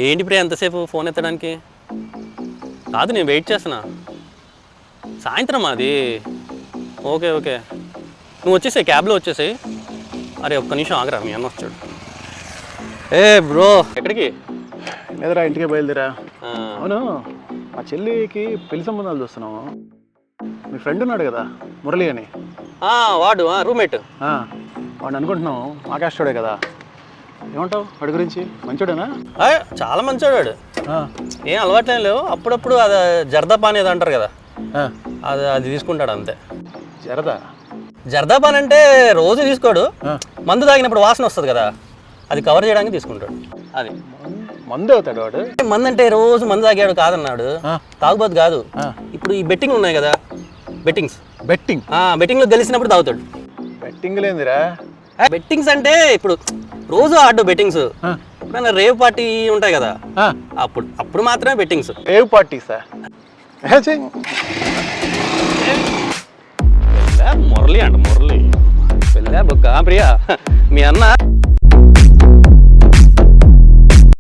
ఏంటి ప్రియ ఎంతసేపు ఫోన్ ఎత్తడానికి? కాదు నేను వెయిట్ చేస్తున్నా. సాయంత్రం అది. ఓకే ఓకే నువ్వు వచ్చేసాయి, క్యాబ్లో వచ్చేసాయి. అరే ఒక్క నిమిషం ఆగరా, మీ అన్న వచ్చాడు. ఏ బ్రో ఎక్కడికి? లేదురా ఇంటికే బయలుదేరా. అవును మా చెల్లికి పెళ్లి సంబంధాలు చూస్తున్నాము. మీ ఫ్రెండ్ ఉన్నాడు కదా మురళి అని. వాడు రూమ్మేట్. వాడిని అనుకుంటున్నాము ఆకాశోడే కదా, ఏమంటావు వాడి గురించి? మంచోడేనా? చాలా మంచోడు వాడు. ఏం అలవాట్లేం లేవు. అప్పుడప్పుడు అది జర్దాపాన్ ఏదో అంటారు కదా, అది తీసుకుంటాడు అంతే. జర్దాపాన్ అంటే రోజు తీసుకోడు, మందు తాగినప్పుడు వాసన వస్తుంది కదా, అది కవర్ చేయడానికి తీసుకుంటాడు. అది మందు అవుతాడు వాడు. మందు అంటే రోజు మందు తాగాడు కాదన్నాడు, తాగుబోతు కాదు. ఇప్పుడు ఈ బెట్టింగ్ ఉన్నాయి కదా, బెట్టింగ్లో గెలిచినప్పుడు తాగుతాడు. బెట్టింగ్ లేదురా. బెట్టింగ్స్ అంటే ఇప్పుడు రోజు ఆడు బెట్టింగ్స్. ఎప్పుడైనా రేవ్ పార్టీ ఉంటాయి కదా, అప్పుడు మాత్రమే బెట్టింగ్స్. రేవ్ పార్టీసా? మురళి అంట, మురళి పెళ్ళా బొక్క ప్రియా మీ అన్న